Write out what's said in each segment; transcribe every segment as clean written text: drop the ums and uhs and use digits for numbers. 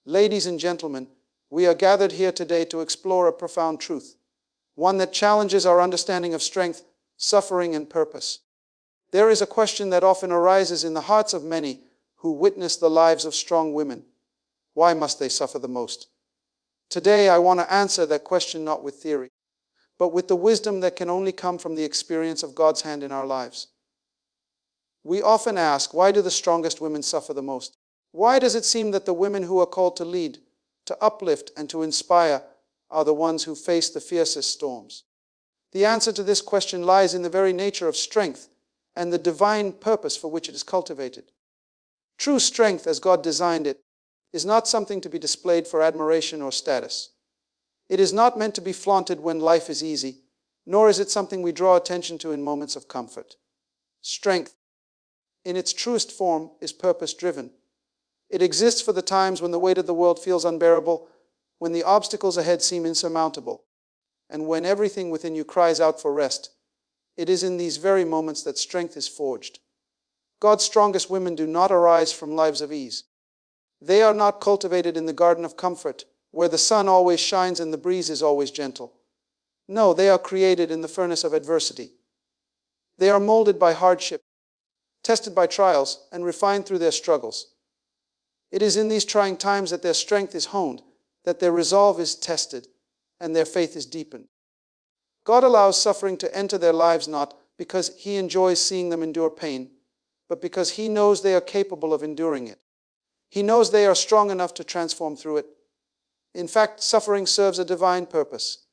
Ladies and gentlemen, we are gathered here today to explore a profound truth, one that challenges our understanding of strength, suffering, and purpose. There is a question that often arises in the hearts of many who witness the lives of strong women. Why must they suffer the most? Today, I want to answer that question not with theory, but with the wisdom that can only come from the experience of God's hand in our lives. We often ask, why do the strongest women suffer the most? Why does it seem that the women who are called to lead, to uplift, and to inspire are the ones who face the fiercest storms? The answer to this question lies in the very nature of strength and the divine purpose for which it is cultivated. True strength, as God designed it, is not something to be displayed for admiration or status. It is not meant to be flaunted when life is easy, nor is it something we draw attention to in moments of comfort. Strength, in its truest form, is purpose-driven. It exists for the times when the weight of the world feels unbearable, when the obstacles ahead seem insurmountable, and when everything within you cries out for rest. It is in these very moments that strength is forged. God's strongest women do not arise from lives of ease. They are not cultivated in the garden of comfort, where the sun always shines and the breeze is always gentle. No, they are created in the furnace of adversity. They are molded by hardship, tested by trials, and refined through their struggles. It is in these trying times that their strength is honed, that their resolve is tested, and their faith is deepened. God allows suffering to enter their lives not because He enjoys seeing them endure pain, but because He knows they are capable of enduring it. He knows they are strong enough to transform through it. In fact, suffering serves a divine purpose.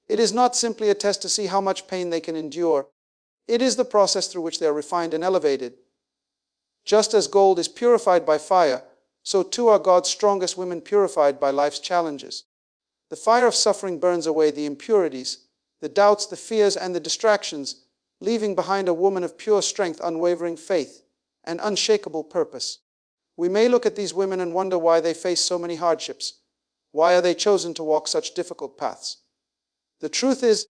It is not simply a test to see how much pain they can endure. It is the process through which they are refined and elevated. Just as gold is purified by fire, so too are God's strongest women purified by life's challenges. The fire of suffering burns away the impurities, the doubts, the fears, and the distractions, leaving behind a woman of pure strength, unwavering faith, and unshakable purpose. We may look at these women and wonder why they face so many hardships. Why are they chosen to walk such difficult paths? The truth is,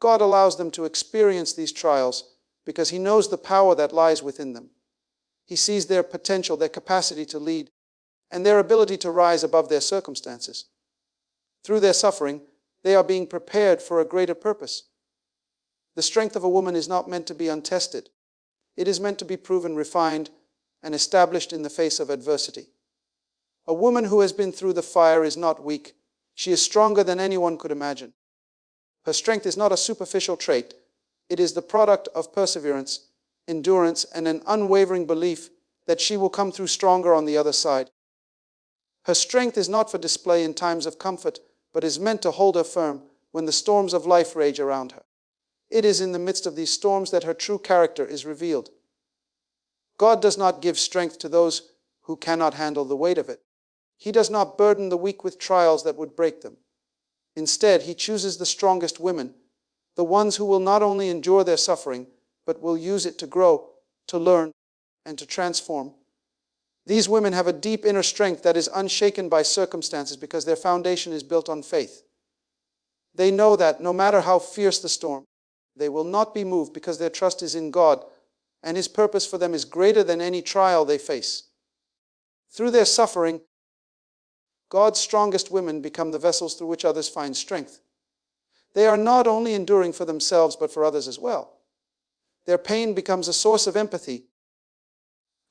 God allows them to experience these trials because He knows the power that lies within them. He sees their potential, their capacity to lead, and their ability to rise above their circumstances. Through their suffering, they are being prepared for a greater purpose. The strength of a woman is not meant to be untested. It is meant to be proven, refined, and established in the face of adversity. A woman who has been through the fire is not weak. She is stronger than anyone could imagine. Her strength is not a superficial trait. It is the product of perseverance, endurance, and an unwavering belief that she will come through stronger on the other side. Her strength is not for display in times of comfort, but is meant to hold her firm when the storms of life rage around her. It is in the midst of these storms that her true character is revealed. God does not give strength to those who cannot handle the weight of it. He does not burden the weak with trials that would break them. Instead, He chooses the strongest women, the ones who will not only endure their suffering, but will use it to grow, to learn, and to transform. These women have a deep inner strength that is unshaken by circumstances because their foundation is built on faith. They know that no matter how fierce the storm, they will not be moved because their trust is in God, and His purpose for them is greater than any trial they face. Through their suffering, God's strongest women become the vessels through which others find strength. They are not only enduring for themselves, but for others as well. Their pain becomes a source of empathy,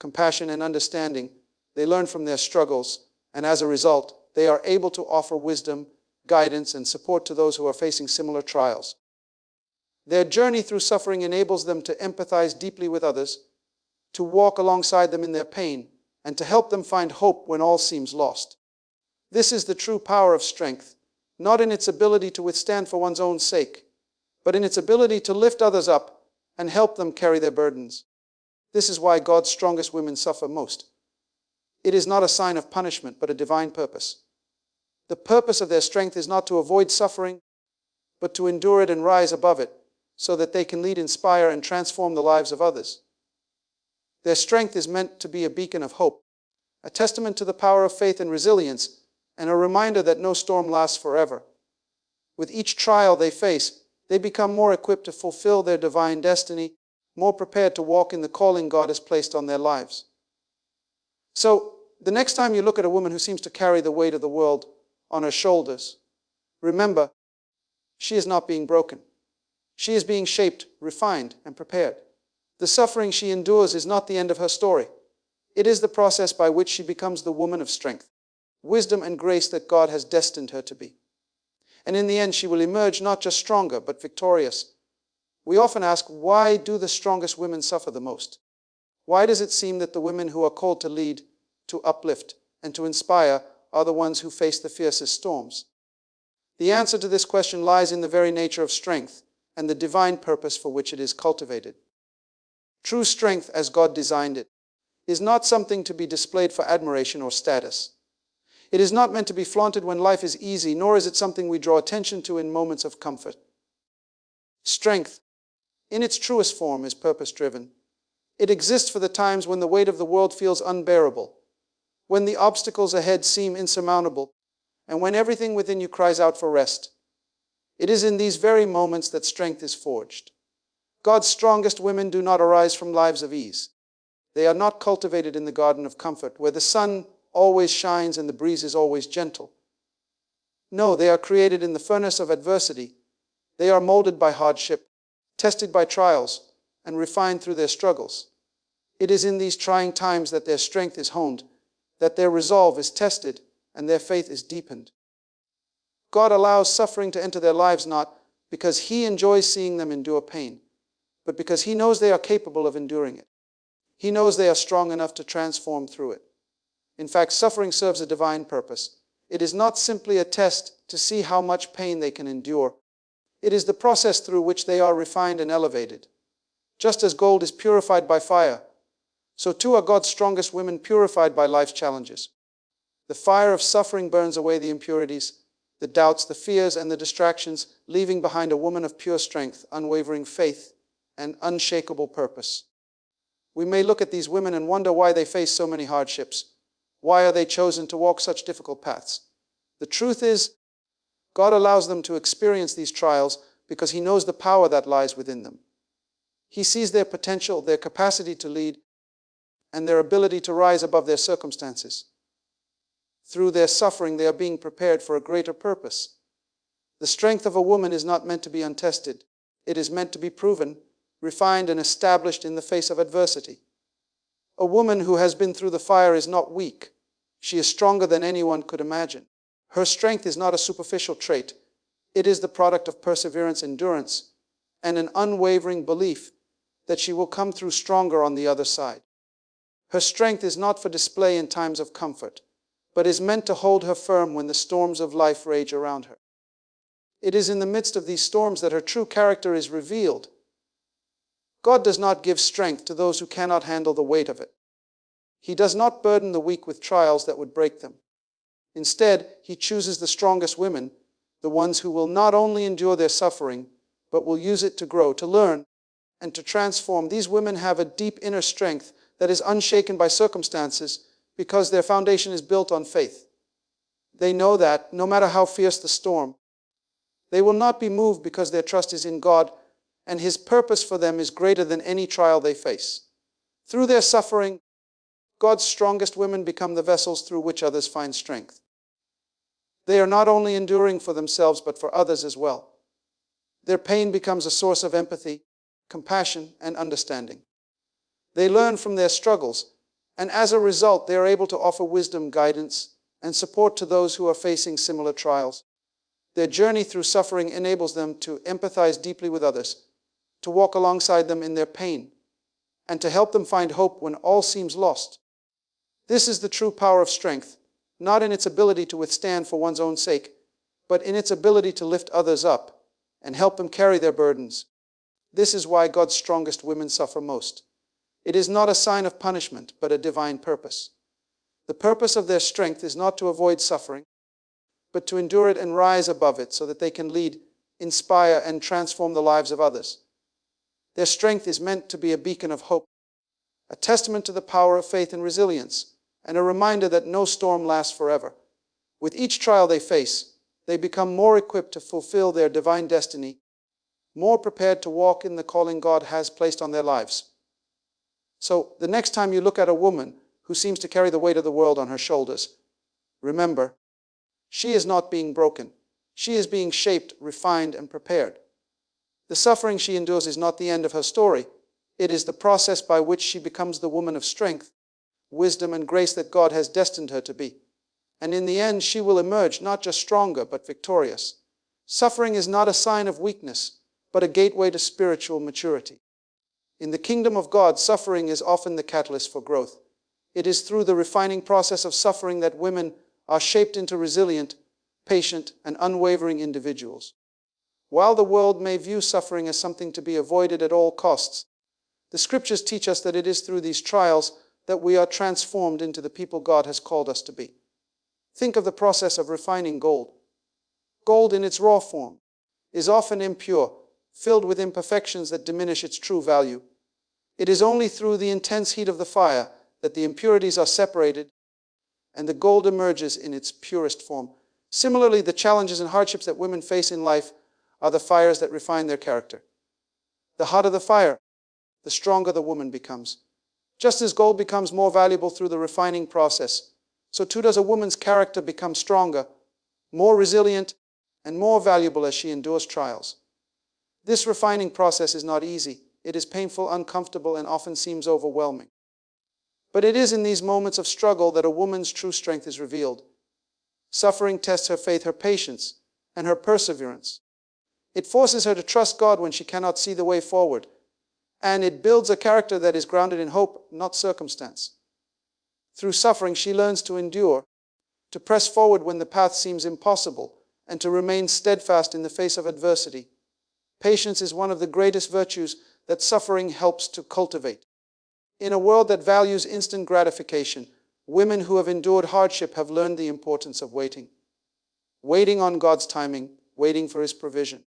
compassion, and understanding. They learn from their struggles, and as a result, they are able to offer wisdom, guidance, and support to those who are facing similar trials. Their journey through suffering enables them to empathize deeply with others, to walk alongside them in their pain, and to help them find hope when all seems lost. This is the true power of strength, not in its ability to withstand for one's own sake, but in its ability to lift others up and help them carry their burdens. This is why God's strongest women suffer most. It is not a sign of punishment, but a divine purpose. The purpose of their strength is not to avoid suffering, but to endure it and rise above it, so that they can lead, inspire, and transform the lives of others. Their strength is meant to be a beacon of hope, a testament to the power of faith and resilience, and a reminder that no storm lasts forever. With each trial they face, they become more equipped to fulfill their divine destiny, more prepared to walk in the calling God has placed on their lives. So, The next time you look at a woman who seems to carry the weight of the world on her shoulders, remember, she is not being broken. She is being shaped, refined, and prepared. The suffering she endures is not the end of her story. It is the process by which she becomes the woman of strength, wisdom, and grace that God has destined her to be. And in the end, she will emerge not just stronger, but victorious. We often ask, why do the strongest women suffer the most? Why does it seem that the women who are called to lead, to uplift, and to inspire are the ones who face the fiercest storms? The answer to this question lies in the very nature of strength and the divine purpose for which it is cultivated. True strength, as God designed it, is not something to be displayed for admiration or status. It is not meant to be flaunted when life is easy, nor is it something we draw attention to in moments of comfort. Strength, in its truest form, is purpose-driven. It exists for the times when the weight of the world feels unbearable, when the obstacles ahead seem insurmountable, and when everything within you cries out for rest. It is in these very moments that strength is forged. God's strongest women do not arise from lives of ease. They are not cultivated in the garden of comfort, where the sun always shines and the breeze is always gentle. No, they are created in the furnace of adversity. They are molded by hardship, tested by trials, and refined through their struggles. It is in these trying times that their strength is honed, that their resolve is tested, and their faith is deepened. God allows suffering to enter their lives not because He enjoys seeing them endure pain, but because He knows they are capable of enduring it. He knows they are strong enough to transform through it. In fact, suffering serves a divine purpose. It is not simply a test to see how much pain they can endure. It is the process through which they are refined and elevated. Just as gold is purified by fire, so too are God's strongest women purified by life's challenges. The fire of suffering burns away the impurities, the doubts, the fears, and the distractions, leaving behind a woman of pure strength, unwavering faith, and unshakable purpose. We may look at these women and wonder why they face so many hardships. Why are they chosen to walk such difficult paths? The truth is, God allows them to experience these trials because He knows the power that lies within them. He sees their potential, their capacity to lead, and their ability to rise above their circumstances. Through their suffering, they are being prepared for a greater purpose. The strength of a woman is not meant to be untested. It is meant to be proven, refined, and established in the face of adversity. A woman who has been through the fire is not weak. She is stronger than anyone could imagine. Her strength is not a superficial trait. It is the product of perseverance, endurance, and an unwavering belief that she will come through stronger on the other side. Her strength is not for display in times of comfort, but is meant to hold her firm when the storms of life rage around her. It is in the midst of these storms that her true character is revealed. God does not give strength to those who cannot handle the weight of it. He does not burden the weak with trials that would break them. Instead, He chooses the strongest women, the ones who will not only endure their suffering, but will use it to grow, to learn, and to transform. These women have a deep inner strength that is unshaken by circumstances because their foundation is built on faith. They know that, no matter how fierce the storm, they will not be moved because their trust is in God, and His purpose for them is greater than any trial they face. Through their suffering, God's strongest women become the vessels through which others find strength. They are not only enduring for themselves, but for others as well. Their pain becomes a source of empathy, compassion, and understanding. They learn from their struggles, and as a result, they are able to offer wisdom, guidance, and support to those who are facing similar trials. Their journey through suffering enables them to empathize deeply with others, to walk alongside them in their pain, and to help them find hope when all seems lost. This is the true power of strength, not in its ability to withstand for one's own sake, but in its ability to lift others up and help them carry their burdens. This is why God's strongest women suffer most. It is not a sign of punishment, but a divine purpose. The purpose of their strength is not to avoid suffering, but to endure it and rise above it so that they can lead, inspire, and transform the lives of others. Their strength is meant to be a beacon of hope, a testament to the power of faith and resilience, and a reminder that no storm lasts forever. With each trial they face, they become more equipped to fulfill their divine destiny, more prepared to walk in the calling God has placed on their lives. So, the next time you look at a woman who seems to carry the weight of the world on her shoulders. Remember, she is not being broken. She is being shaped, refined, and prepared. The suffering she endures is not the end of her story. It is the process by which she becomes the woman of strength, wisdom, and grace that God has destined her to be. And in the end, she will emerge not just stronger, but victorious. Suffering is not a sign of weakness, but a gateway to spiritual maturity. In the kingdom of God, suffering is often the catalyst for growth. It is through the refining process of suffering that women are shaped into resilient, patient, and unwavering individuals. While the world may view suffering as something to be avoided at all costs, the scriptures teach us that it is through these trials that we are transformed into the people God has called us to be. Think of the process of refining gold. Gold in its raw form is often impure, filled with imperfections that diminish its true value. It is only through the intense heat of the fire that the impurities are separated and the gold emerges in its purest form. Similarly, the challenges and hardships that women face in life are the fires that refine their character. The hotter the fire, the stronger the woman becomes. Just as gold becomes more valuable through the refining process, so too does a woman's character become stronger, more resilient, and more valuable as she endures trials. This refining process is not easy. It is painful, uncomfortable, and often seems overwhelming. But it is in these moments of struggle that a woman's true strength is revealed. Suffering tests her faith, her patience, and her perseverance. It forces her to trust God when she cannot see the way forward. And it builds a character that is grounded in hope, not circumstance. Through suffering, she learns to endure, to press forward when the path seems impossible, and to remain steadfast in the face of adversity. Patience is one of the greatest virtues that suffering helps to cultivate. In a world that values instant gratification, women who have endured hardship have learned the importance of waiting. Waiting on God's timing, waiting for His provision,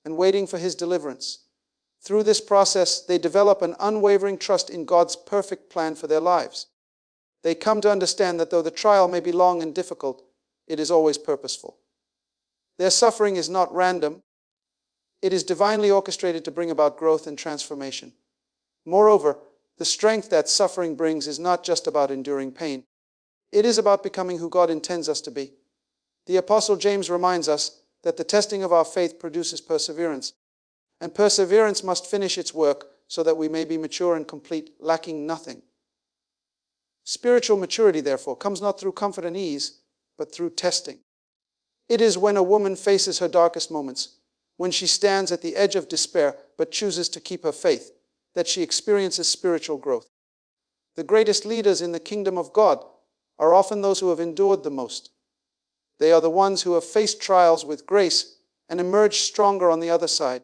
and waiting for His deliverance. Through this process, they develop an unwavering trust in God's perfect plan for their lives. They come to understand that though the trial may be long and difficult, it is always purposeful. Their suffering is not random. It is divinely orchestrated to bring about growth and transformation. Moreover, the strength that suffering brings is not just about enduring pain. It is about becoming who God intends us to be. The Apostle James reminds us that the testing of our faith produces perseverance, and perseverance must finish its work so that we may be mature and complete, lacking nothing. Spiritual maturity, therefore, comes not through comfort and ease, but through testing. It is when a woman faces her darkest moments, when she stands at the edge of despair but chooses to keep her faith, that she experiences spiritual growth. The greatest leaders in the kingdom of God are often those who have endured the most. They are the ones who have faced trials with grace and emerged stronger on the other side.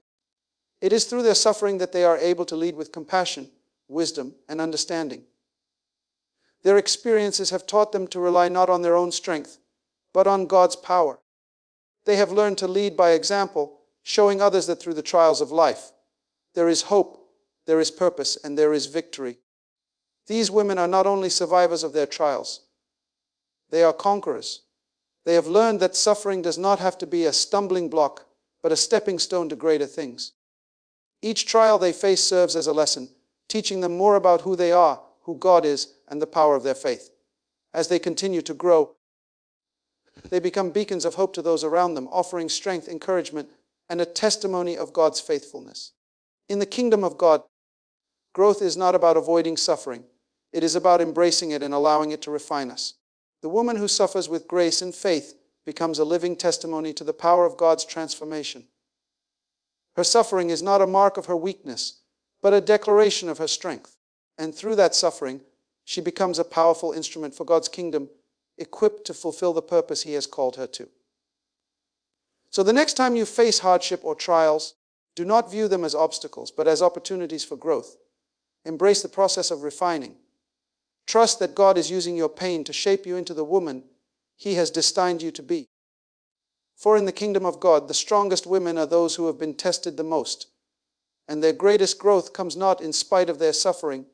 It is through their suffering that they are able to lead with compassion, wisdom, and understanding. Their experiences have taught them to rely not on their own strength, but on God's power. They have learned to lead by example, showing others that through the trials of life, there is hope, there is purpose, and there is victory. These women are not only survivors of their trials, they are conquerors. They have learned that suffering does not have to be a stumbling block, but a stepping stone to greater things. Each trial they face serves as a lesson, teaching them more about who they are, who God is, and the power of their faith. As they continue to grow, they become beacons of hope to those around them, offering strength, encouragement, and a testimony of God's faithfulness. In the kingdom of God, growth is not about avoiding suffering. It is about embracing it and allowing it to refine us. The woman who suffers with grace and faith becomes a living testimony to the power of God's transformation. Her suffering is not a mark of her weakness, but a declaration of her strength. And through that suffering, she becomes a powerful instrument for God's kingdom, equipped to fulfill the purpose He has called her to. So the next time you face hardship or trials, do not view them as obstacles, but as opportunities for growth. Embrace the process of refining. Trust that God is using your pain to shape you into the woman He has destined you to be. For in the kingdom of God, the strongest women are those who have been tested the most, and their greatest growth comes not in spite of their suffering,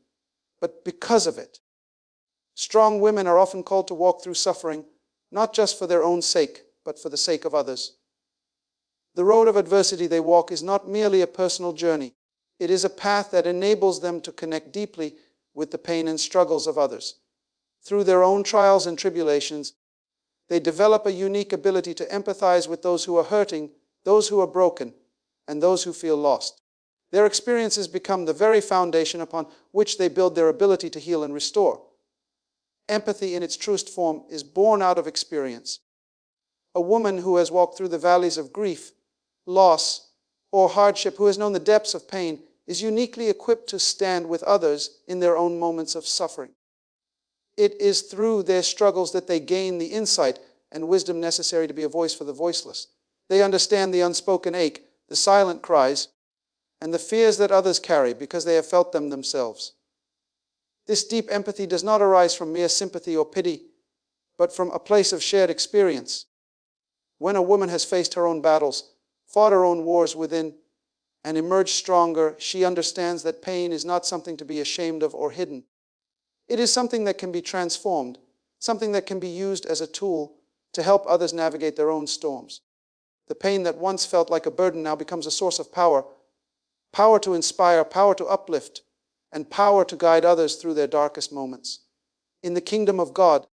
but because of it. Strong women are often called to walk through suffering, not just for their own sake, but for the sake of others. The road of adversity they walk is not merely a personal journey. It is a path that enables them to connect deeply with the pain and struggles of others. Through their own trials and tribulations, they develop a unique ability to empathize with those who are hurting, those who are broken, and those who feel lost. Their experiences become the very foundation upon which they build their ability to heal and restore. Empathy in its truest form is born out of experience. A woman who has walked through the valleys of grief, loss, or hardship, who has known the depths of pain, is uniquely equipped to stand with others in their own moments of suffering. It is through their struggles that they gain the insight and wisdom necessary to be a voice for the voiceless. They understand the unspoken ache, the silent cries, and the fears that others carry because they have felt them themselves. This deep empathy does not arise from mere sympathy or pity, but from a place of shared experience. When a woman has faced her own battles, fought her own wars within, and emerged stronger, she understands that pain is not something to be ashamed of or hidden. It is something that can be transformed, something that can be used as a tool to help others navigate their own storms. The pain that once felt like a burden now becomes a source of power, power to inspire, power to uplift, and power to guide others through their darkest moments. In the kingdom of God,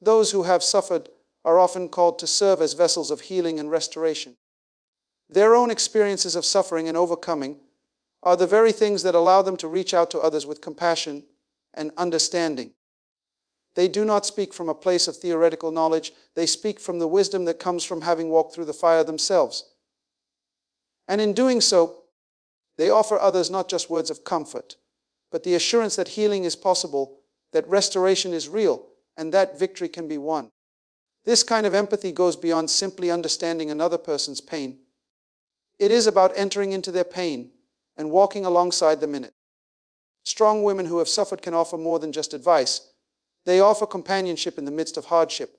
those who have suffered are often called to serve as vessels of healing and restoration. Their own experiences of suffering and overcoming are the very things that allow them to reach out to others with compassion and understanding. They do not speak from a place of theoretical knowledge. They speak from the wisdom that comes from having walked through the fire themselves. And in doing so, they offer others not just words of comfort, but the assurance that healing is possible, that restoration is real, and that victory can be won. This kind of empathy goes beyond simply understanding another person's pain. It is about entering into their pain and walking alongside them in it. Strong women who have suffered can offer more than just advice. They offer companionship in the midst of hardship.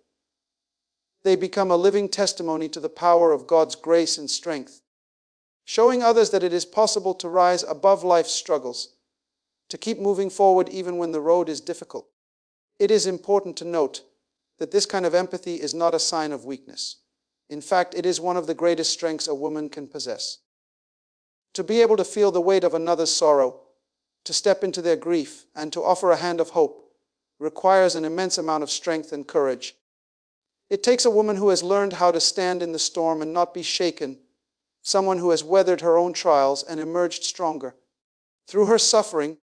They become a living testimony to the power of God's grace and strength, showing others that it is possible to rise above life's struggles, to keep moving forward even when the road is difficult. It is important to note that this kind of empathy is not a sign of weakness. In fact, it is one of the greatest strengths a woman can possess. To be able to feel the weight of another's sorrow, to step into their grief, and to offer a hand of hope requires an immense amount of strength and courage. It takes a woman who has learned how to stand in the storm and not be shaken, someone who has weathered her own trials and emerged stronger. Through her suffering,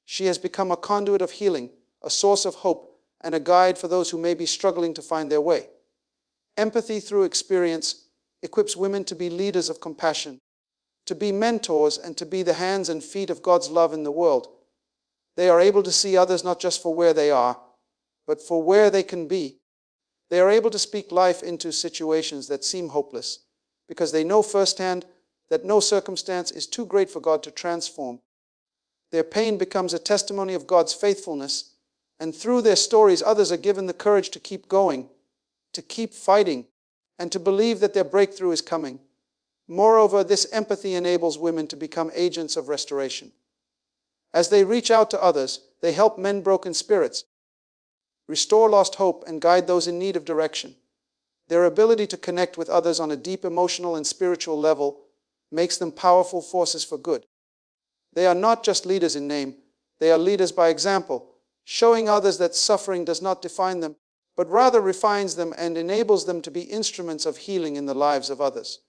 she has become a conduit of healing, a source of hope, and a guide for those who may be struggling to find their way. Empathy through experience equips women to be leaders of compassion, to be mentors, and to be the hands and feet of God's love in the world. They are able to see others not just for where they are, but for where they can be. They are able to speak life into situations that seem hopeless, because they know firsthand that no circumstance is too great for God to transform. Their pain becomes a testimony of God's faithfulness, and through their stories, others are given the courage to keep going, to keep fighting, and to believe that their breakthrough is coming. Moreover, this empathy enables women to become agents of restoration. As they reach out to others, they help mend broken spirits, restore lost hope, and guide those in need of direction. Their ability to connect with others on a deep emotional and spiritual level makes them powerful forces for good. They are not just leaders in name, they are leaders by example, showing others that suffering does not define them, but rather refines them and enables them to be instruments of healing in the lives of others.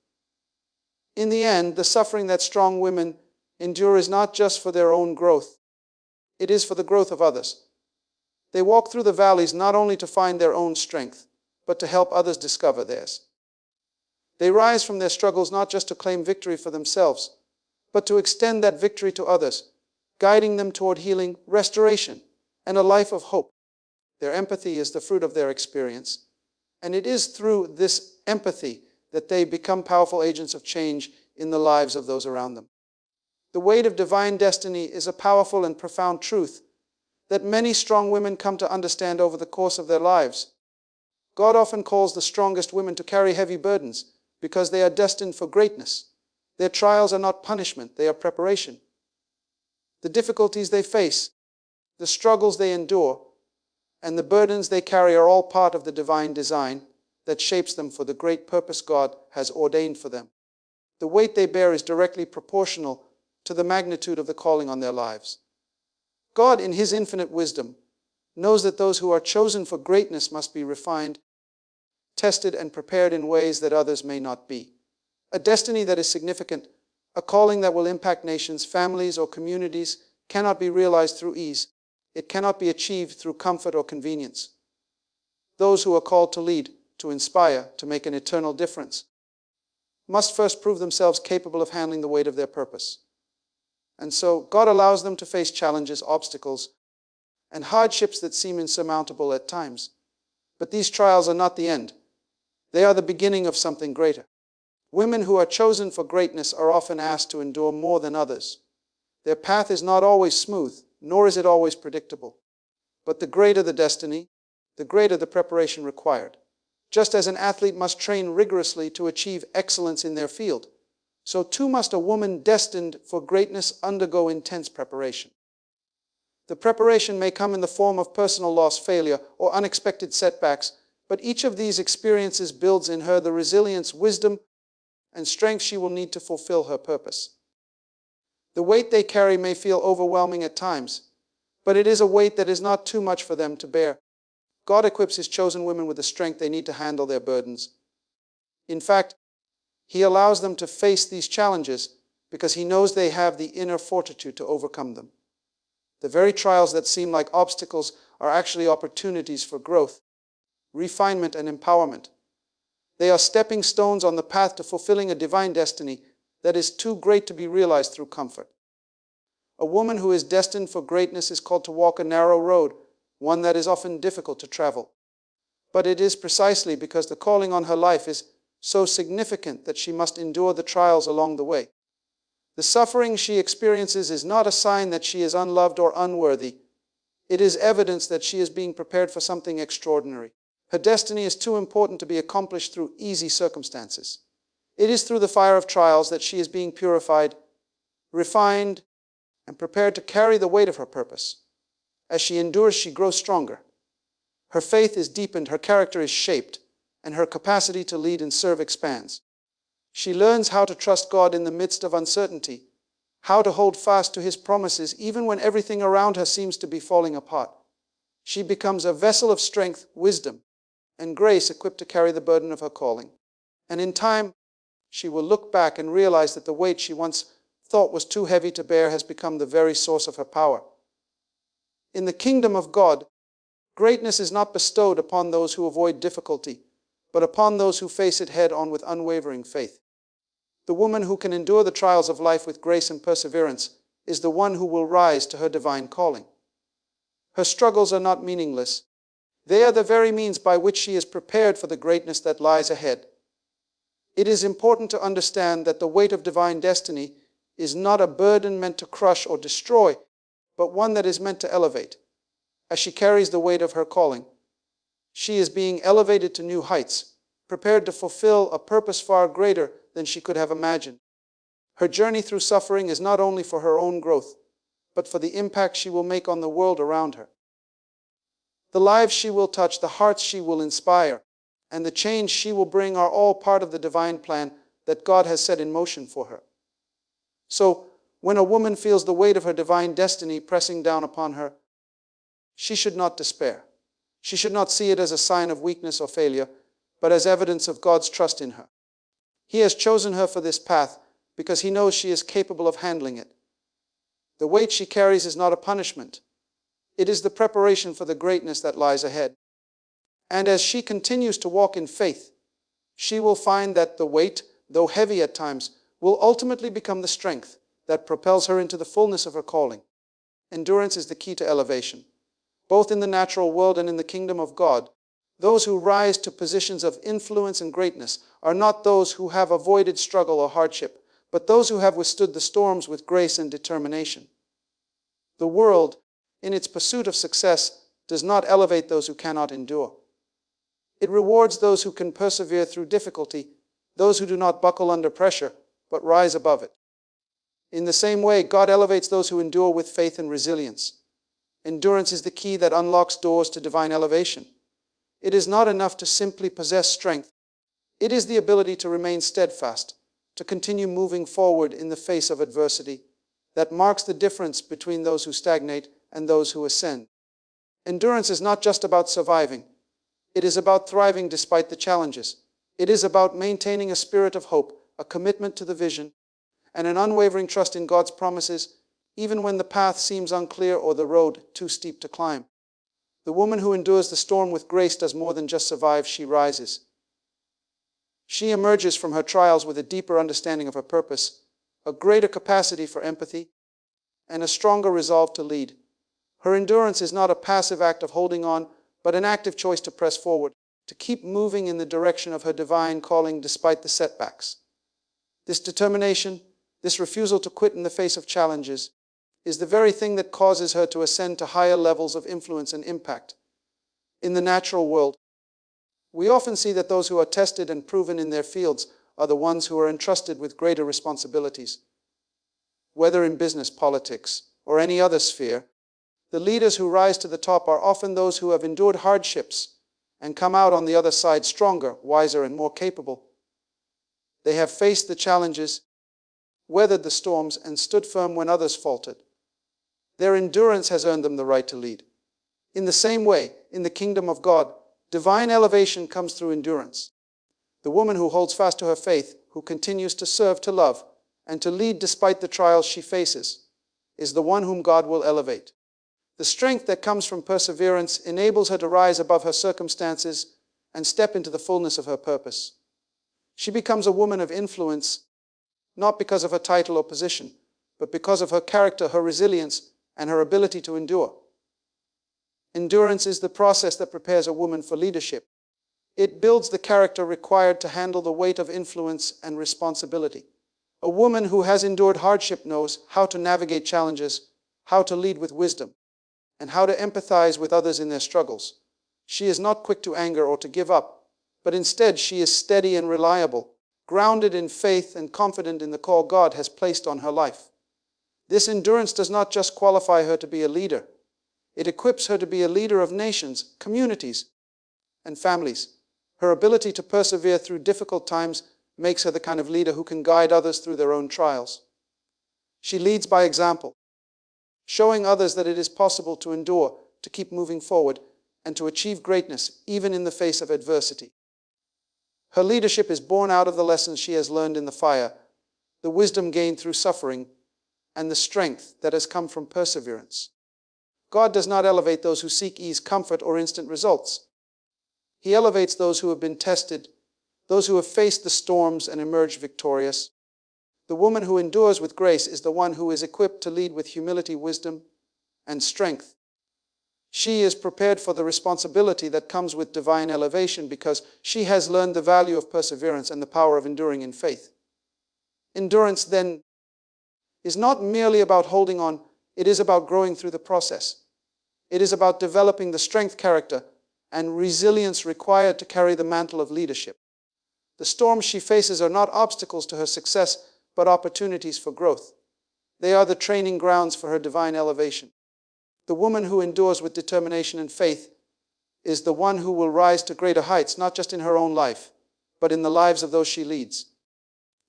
In the end, the suffering that strong women endure is not just for their own growth, it is for the growth of others. They walk through the valleys not only to find their own strength, but to help others discover theirs. They rise from their struggles not just to claim victory for themselves, but to extend that victory to others, guiding them toward healing, restoration, and a life of hope. Their empathy is the fruit of their experience, and it is through this empathy that they become powerful agents of change in the lives of those around them. The weight of divine destiny is a powerful and profound truth that many strong women come to understand over the course of their lives. God often calls the strongest women to carry heavy burdens because they are destined for greatness. Their trials are not punishment, they are preparation. The difficulties they face, the struggles they endure, and the burdens they carry are all part of the divine design that shapes them for the great purpose God has ordained for them. The weight they bear is directly proportional to the magnitude of the calling on their lives. God, in His infinite wisdom, knows that those who are chosen for greatness must be refined, tested, and prepared in ways that others may not be. A destiny that is significant, a calling that will impact nations, families, or communities, cannot be realized through ease. It cannot be achieved through comfort or convenience. Those who are called to lead, to inspire, to make an eternal difference, must first prove themselves capable of handling the weight of their purpose. And so, God allows them to face challenges, obstacles, and hardships that seem insurmountable at times. But these trials are not the end. They are the beginning of something greater. Women who are chosen for greatness are often asked to endure more than others. Their path is not always smooth, nor is it always predictable. But the greater the destiny, the greater the preparation required. Just as an athlete must train rigorously to achieve excellence in their field, so too must a woman destined for greatness undergo intense preparation. The preparation may come in the form of personal loss, failure, or unexpected setbacks, but each of these experiences builds in her the resilience, wisdom, and strength she will need to fulfill her purpose. The weight they carry may feel overwhelming at times, but it is a weight that is not too much for them to bear. God equips His chosen women with the strength they need to handle their burdens. In fact, He allows them to face these challenges because He knows they have the inner fortitude to overcome them. The very trials that seem like obstacles are actually opportunities for growth, refinement, and empowerment. They are stepping stones on the path to fulfilling a divine destiny that is too great to be realized through comfort. A woman who is destined for greatness is called to walk a narrow road, one that is often difficult to travel. But it is precisely because the calling on her life is so significant that she must endure the trials along the way. The suffering she experiences is not a sign that she is unloved or unworthy. It is evidence that she is being prepared for something extraordinary. Her destiny is too important to be accomplished through easy circumstances. It is through the fire of trials that she is being purified, refined, and prepared to carry the weight of her purpose. As she endures, she grows stronger. Her faith is deepened, her character is shaped, and her capacity to lead and serve expands. She learns how to trust God in the midst of uncertainty, how to hold fast to His promises even when everything around her seems to be falling apart. She becomes a vessel of strength, wisdom, and grace equipped to carry the burden of her calling. And in time, she will look back and realize that the weight she once thought was too heavy to bear has become the very source of her power. In the kingdom of God, greatness is not bestowed upon those who avoid difficulty, but upon those who face it head-on with unwavering faith. The woman who can endure the trials of life with grace and perseverance is the one who will rise to her divine calling. Her struggles are not meaningless. They are the very means by which she is prepared for the greatness that lies ahead. It is important to understand that the weight of divine destiny is not a burden meant to crush or destroy, but one that is meant to elevate. As she carries the weight of her calling, she is being elevated to new heights, prepared to fulfill a purpose far greater than she could have imagined. Her journey through suffering is not only for her own growth, but for the impact she will make on the world around her. The lives she will touch, the hearts she will inspire, and the change she will bring are all part of the divine plan that God has set in motion for her. So, when a woman feels the weight of her divine destiny pressing down upon her, she should not despair. She should not see it as a sign of weakness or failure, but as evidence of God's trust in her. He has chosen her for this path because He knows she is capable of handling it. The weight she carries is not a punishment. It is the preparation for the greatness that lies ahead. And as she continues to walk in faith, she will find that the weight, though heavy at times, will ultimately become the strength that propels her into the fullness of her calling. Endurance is the key to elevation. Both in the natural world and in the kingdom of God, those who rise to positions of influence and greatness are not those who have avoided struggle or hardship, but those who have withstood the storms with grace and determination. The world, in its pursuit of success, does not elevate those who cannot endure. It rewards those who can persevere through difficulty, those who do not buckle under pressure, but rise above it. In the same way, God elevates those who endure with faith and resilience. Endurance is the key that unlocks doors to divine elevation. It is not enough to simply possess strength. It is the ability to remain steadfast, to continue moving forward in the face of adversity, that marks the difference between those who stagnate and those who ascend. Endurance is not just about surviving. It is about thriving despite the challenges. It is about maintaining a spirit of hope, a commitment to the vision, and an unwavering trust in God's promises, even when the path seems unclear or the road too steep to climb. The woman who endures the storm with grace does more than just survive, she rises. She emerges from her trials with a deeper understanding of her purpose, a greater capacity for empathy, and a stronger resolve to lead. Her endurance is not a passive act of holding on, but an active choice to press forward, to keep moving in the direction of her divine calling despite the setbacks. This determination, this refusal to quit in the face of challenges, is the very thing that causes her to ascend to higher levels of influence and impact. In the natural world, we often see that those who are tested and proven in their fields are the ones who are entrusted with greater responsibilities. Whether in business, politics, or any other sphere, the leaders who rise to the top are often those who have endured hardships and come out on the other side stronger, wiser, and more capable. They have faced the challenges, weathered the storms, and stood firm when others faltered. Their endurance has earned them the right to lead. In the same way, in the kingdom of God, divine elevation comes through endurance. The woman who holds fast to her faith, who continues to serve, to love, and to lead despite the trials she faces, is the one whom God will elevate. The strength that comes from perseverance enables her to rise above her circumstances and step into the fullness of her purpose. She becomes a woman of influence, not because of her title or position, but because of her character, her resilience, and her ability to endure. Endurance is the process that prepares a woman for leadership. It builds the character required to handle the weight of influence and responsibility. A woman who has endured hardship knows how to navigate challenges, how to lead with wisdom, and how to empathize with others in their struggles. She is not quick to anger or to give up, but instead she is steady and reliable, grounded in faith and confident in the call God has placed on her life. This endurance does not just qualify her to be a leader. It equips her to be a leader of nations, communities, and families. Her ability to persevere through difficult times makes her the kind of leader who can guide others through their own trials. She leads by example, showing others that it is possible to endure, to keep moving forward, and to achieve greatness even in the face of adversity. Her leadership is born out of the lessons she has learned in the fire, the wisdom gained through suffering, and the strength that has come from perseverance. God does not elevate those who seek ease, comfort, or instant results. He elevates those who have been tested, those who have faced the storms and emerged victorious. The woman who endures with grace is the one who is equipped to lead with humility, wisdom, and strength. She is prepared for the responsibility that comes with divine elevation because she has learned the value of perseverance and the power of enduring in faith. Endurance, then, is not merely about holding on, it is about growing through the process. It is about developing the strength, character, and resilience required to carry the mantle of leadership. The storms she faces are not obstacles to her success, but opportunities for growth. They are the training grounds for her divine elevation. The woman who endures with determination and faith is the one who will rise to greater heights, not just in her own life, but in the lives of those she leads.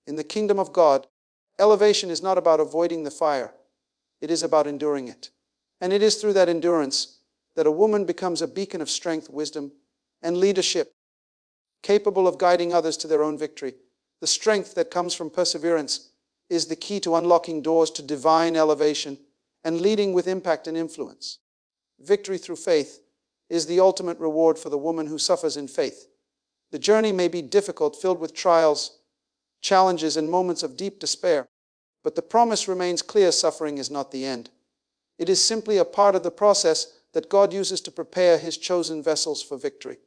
In the kingdom of God, elevation is not about avoiding the fire. It is about enduring it. And it is through that endurance that a woman becomes a beacon of strength, wisdom, and leadership, capable of guiding others to their own victory. The strength that comes from perseverance is the key to unlocking doors to divine elevation and leading with impact and influence. Victory through faith is the ultimate reward for the woman who suffers in faith. The journey may be difficult, filled with trials, challenges, and moments of deep despair, but the promise remains clear: suffering is not the end. It is simply a part of the process that God uses to prepare His chosen vessels for victory.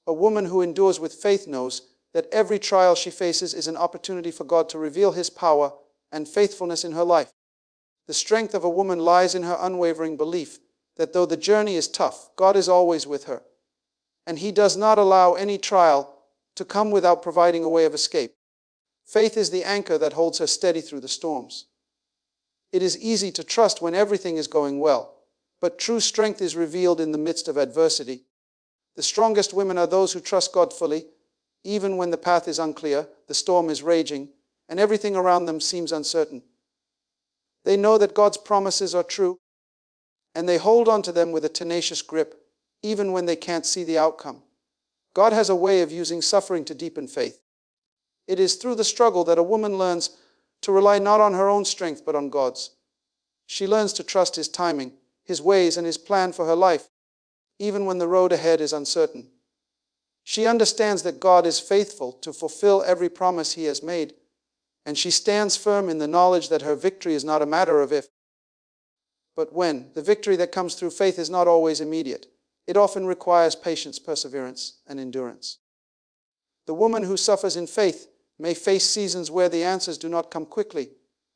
A woman who endures with faith knows that every trial she faces is an opportunity for God to reveal His power and faithfulness in her life. The strength of a woman lies in her unwavering belief that though the journey is tough, God is always with her, and He does not allow any trial to come without providing a way of escape. Faith is the anchor that holds her steady through the storms. It is easy to trust when everything is going well, but true strength is revealed in the midst of adversity. The strongest women are those who trust God fully, even when the path is unclear, the storm is raging, and everything around them seems uncertain. They know that God's promises are true, and they hold on to them with a tenacious grip, even when they can't see the outcome. God has a way of using suffering to deepen faith. It is through the struggle that a woman learns to rely not on her own strength but on God's. She learns to trust His timing, His ways, and His plan for her life, even when the road ahead is uncertain. She understands that God is faithful to fulfill every promise He has made, and she stands firm in the knowledge that her victory is not a matter of if, but when. The victory that comes through faith is not always immediate. It often requires patience, perseverance, and endurance. The woman who suffers in faith may face seasons where the answers do not come quickly,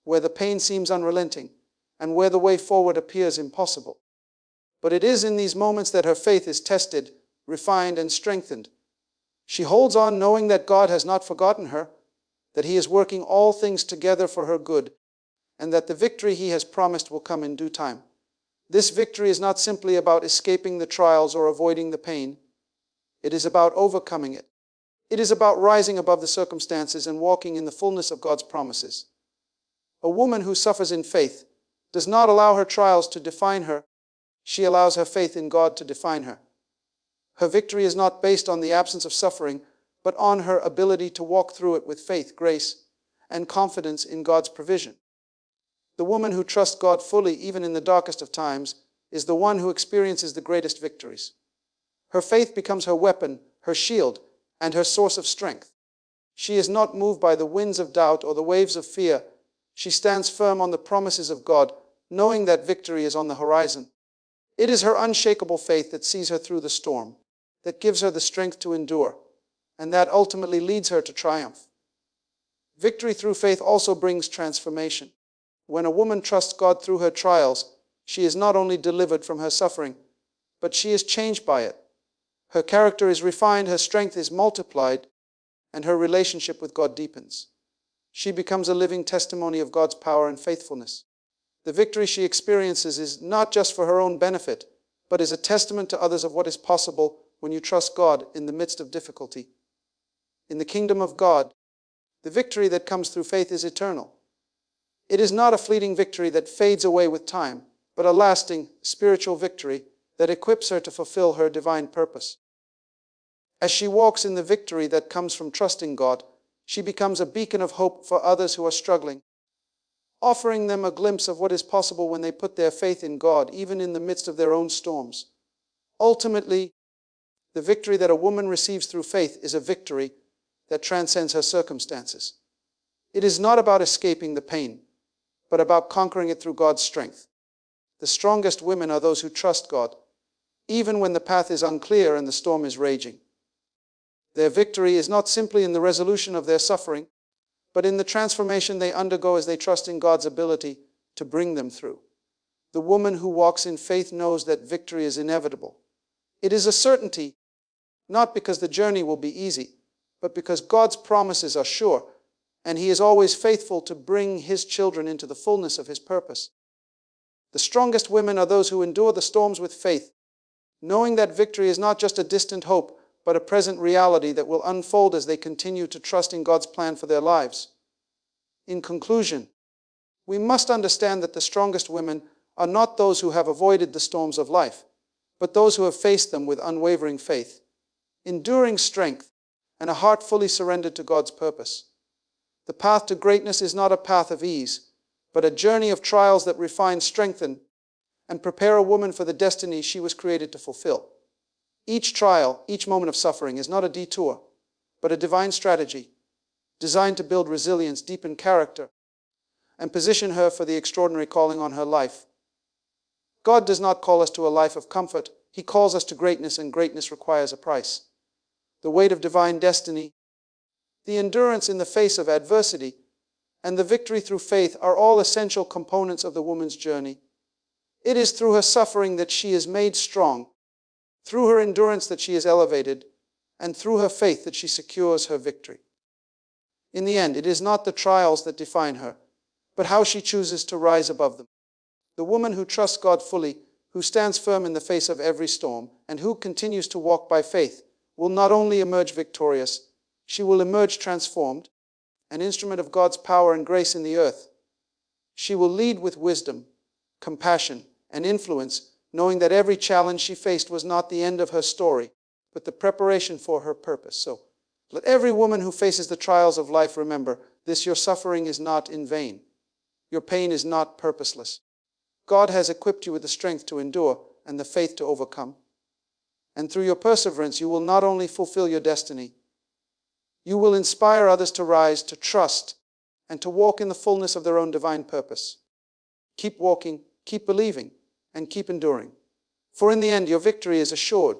where the pain seems unrelenting, and where the way forward appears impossible. But it is in these moments that her faith is tested, refined, and strengthened. She holds on knowing that God has not forgotten her, that He is working all things together for her good, and that the victory He has promised will come in due time. This victory is not simply about escaping the trials or avoiding the pain. It is about overcoming it. It is about rising above the circumstances and walking in the fullness of God's promises. A woman who suffers in faith does not allow her trials to define her. She allows her faith in God to define her. Her victory is not based on the absence of suffering, but on her ability to walk through it with faith, grace, and confidence in God's provision. The woman who trusts God fully, even in the darkest of times, is the one who experiences the greatest victories. Her faith becomes her weapon, her shield, and her source of strength. She is not moved by the winds of doubt or the waves of fear. She stands firm on the promises of God, knowing that victory is on the horizon. It is her unshakable faith that sees her through the storm, that gives her the strength to endure, and that ultimately leads her to triumph. Victory through faith also brings transformation. When a woman trusts God through her trials, she is not only delivered from her suffering, but she is changed by it. Her character is refined, her strength is multiplied, and her relationship with God deepens. She becomes a living testimony of God's power and faithfulness. The victory she experiences is not just for her own benefit, but is a testament to others of what is possible when you trust God in the midst of difficulty. In the kingdom of God, the victory that comes through faith is eternal. It is not a fleeting victory that fades away with time, but a lasting spiritual victory that equips her to fulfill her divine purpose. As she walks in the victory that comes from trusting God, she becomes a beacon of hope for others who are struggling, offering them a glimpse of what is possible when they put their faith in God, even in the midst of their own storms. Ultimately, the victory that a woman receives through faith is a victory that transcends her circumstances. It is not about escaping the pain, but about conquering it through God's strength. The strongest women are those who trust God, even when the path is unclear and the storm is raging. Their victory is not simply in the resolution of their suffering, but in the transformation they undergo as they trust in God's ability to bring them through. The woman who walks in faith knows that victory is inevitable. It is a certainty, not because the journey will be easy, but because God's promises are sure, and He is always faithful to bring His children into the fullness of His purpose. The strongest women are those who endure the storms with faith, knowing that victory is not just a distant hope, but a present reality that will unfold as they continue to trust in God's plan for their lives. In conclusion, we must understand that the strongest women are not those who have avoided the storms of life, but those who have faced them with unwavering faith, enduring strength, and a heart fully surrendered to God's purpose. The path to greatness is not a path of ease, but a journey of trials that refine, strengthen, and prepare a woman for the destiny she was created to fulfill. Each trial, each moment of suffering is not a detour, but a divine strategy designed to build resilience, deepen character, and position her for the extraordinary calling on her life. God does not call us to a life of comfort. He calls us to greatness, and greatness requires a price. The weight of divine destiny, the endurance in the face of adversity, and the victory through faith are all essential components of the woman's journey. It is through her suffering that she is made strong, through her endurance that she is elevated, and through her faith that she secures her victory. In the end, it is not the trials that define her, but how she chooses to rise above them. The woman who trusts God fully, who stands firm in the face of every storm, and who continues to walk by faith, will not only emerge victorious, she will emerge transformed, an instrument of God's power and grace in the earth. She will lead with wisdom, compassion, and influence, knowing that every challenge she faced was not the end of her story, but the preparation for her purpose. So, let every woman who faces the trials of life remember this: your suffering is not in vain. Your pain is not purposeless. God has equipped you with the strength to endure and the faith to overcome. And through your perseverance, you will not only fulfill your destiny, you will inspire others to rise, to trust, and to walk in the fullness of their own divine purpose. Keep walking, keep believing, and keep enduring. For in the end, your victory is assured.